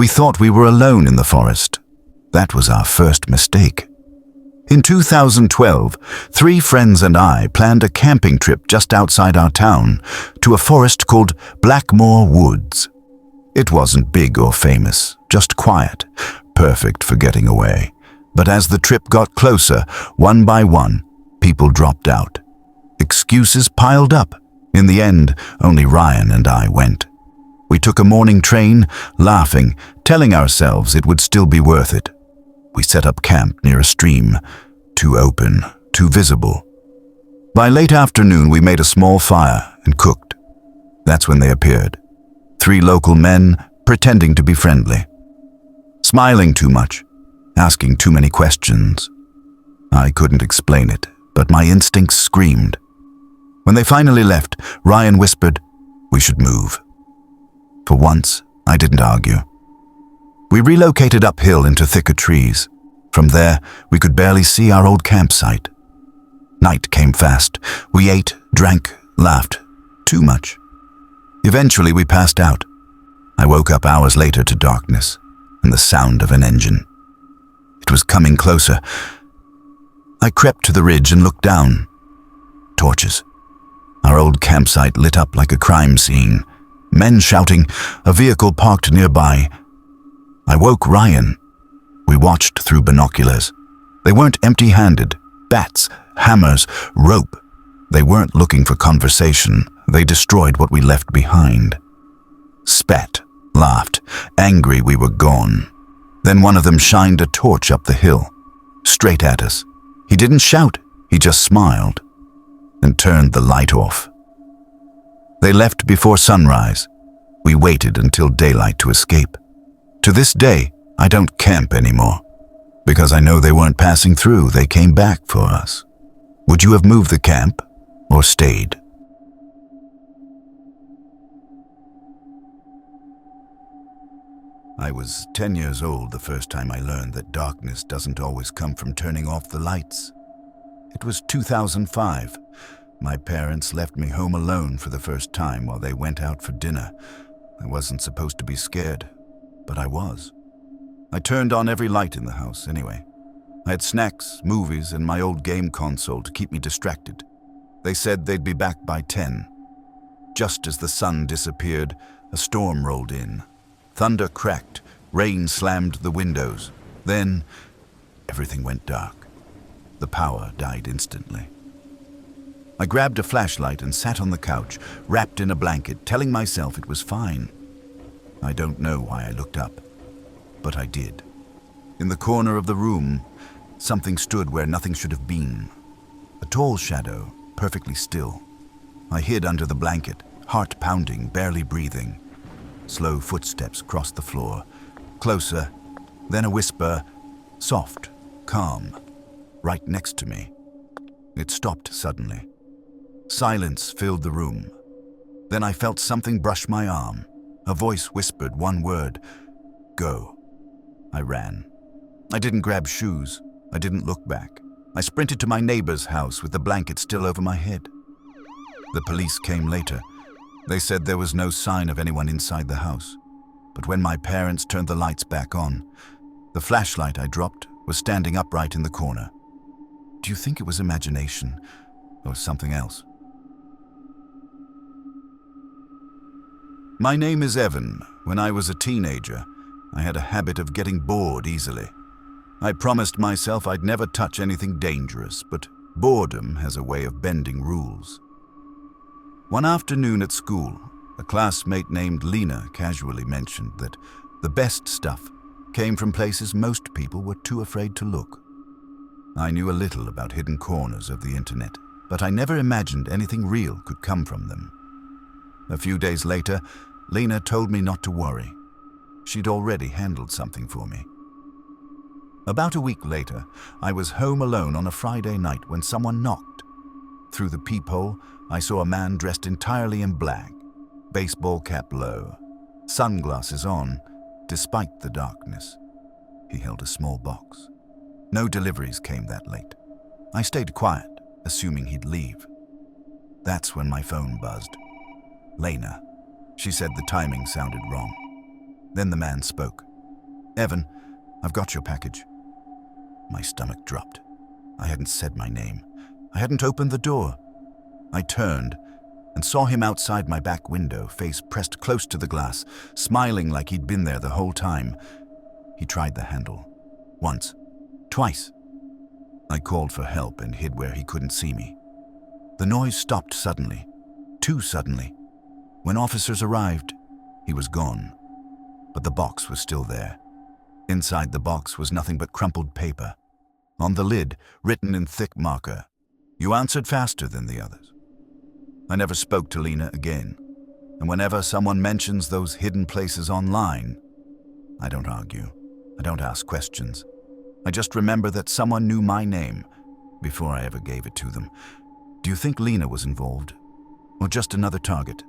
We thought we were alone in the forest. That was our first mistake. In 2012, 3 friends and I planned a camping trip just outside our town to a forest called Blackmore Woods. It wasn't big or famous, just quiet, perfect for getting away. But as the trip got closer, one by one, people dropped out. Excuses piled up. In the end, only Ryan and I went. We took a morning train, laughing, telling ourselves it would still be worth it. We set up camp near a stream, too open, too visible. By late afternoon, we made a small fire and cooked. That's when they appeared. 3 local men pretending to be friendly. Smiling too much, asking too many questions. I couldn't explain it, but my instincts screamed. When they finally left, Ryan whispered, "We should move." For once, I didn't argue. We relocated uphill into thicker trees. From there, we could barely see our old campsite. Night came fast. We ate, drank, laughed. Too much. Eventually, we passed out. I woke up hours later to darkness and the sound of an engine. It was coming closer. I crept to the ridge and looked down. Torches. Our old campsite lit up like a crime scene. Men shouting, a vehicle parked nearby. I woke Ryan. We watched through binoculars. They weren't empty-handed. Bats, hammers, rope. They weren't looking for conversation. They destroyed what we left behind. Spat, laughed, angry we were gone. Then one of them shined a torch up the hill, straight at us. He didn't shout, he just smiled, and turned the light off. They left before sunrise. We waited until daylight to escape. To this day, I don't camp anymore. Because I know they weren't passing through, they came back for us. Would you have moved the camp or stayed? I was 10 years old the first time I learned that darkness doesn't always come from turning off the lights. It was 2005. My parents left me home alone for the first time while they went out for dinner. I wasn't supposed to be scared, but I was. I turned on every light in the house anyway. I had snacks, movies, and my old game console to keep me distracted. They said they'd be back by 10. Just as the sun disappeared, a storm rolled in. Thunder cracked, rain slammed the windows. Then, everything went dark. The power died instantly. I grabbed a flashlight and sat on the couch, wrapped in a blanket, telling myself it was fine. I don't know why I looked up, but I did. In the corner of the room, something stood where nothing should have been. A tall shadow, perfectly still. I hid under the blanket, heart pounding, barely breathing. Slow footsteps crossed the floor. Closer, then a whisper, soft, calm, right next to me. It stopped suddenly. Silence filled the room. Then I felt something brush my arm. A voice whispered one word, "Go." I ran. I didn't grab shoes. I didn't look back. I sprinted to my neighbor's house with the blanket still over my head. The police came later. They said there was no sign of anyone inside the house. But when my parents turned the lights back on, the flashlight I dropped was standing upright in the corner. Do you think it was imagination or something else? My name is Evan. When I was a teenager, I had a habit of getting bored easily. I promised myself I'd never touch anything dangerous, but boredom has a way of bending rules. One afternoon at school, a classmate named Lena casually mentioned that the best stuff came from places most people were too afraid to look. I knew a little about hidden corners of the internet, but I never imagined anything real could come from them. A few days later, Lena told me not to worry. She'd already handled something for me. About a week later, I was home alone on a Friday night when someone knocked. Through the peephole, I saw a man dressed entirely in black, baseball cap low, sunglasses on, despite the darkness. He held a small box. No deliveries came that late. I stayed quiet, assuming he'd leave. That's when my phone buzzed. Lena. She said the timing sounded wrong. Then the man spoke. "Evan, I've got your package." My stomach dropped. I hadn't said my name. I hadn't opened the door. I turned and saw him outside my back window, face pressed close to the glass, smiling like he'd been there the whole time. He tried the handle. Once. Twice. I called for help and hid where he couldn't see me. The noise stopped suddenly. Too suddenly. When officers arrived, he was gone. But the box was still there. Inside the box was nothing but crumpled paper. On the lid, written in thick marker, "You answered faster than the others." I never spoke to Lena again. And whenever someone mentions those hidden places online, I don't argue. I don't ask questions. I just remember that someone knew my name before I ever gave it to them. Do you think Lena was involved? Or just another target?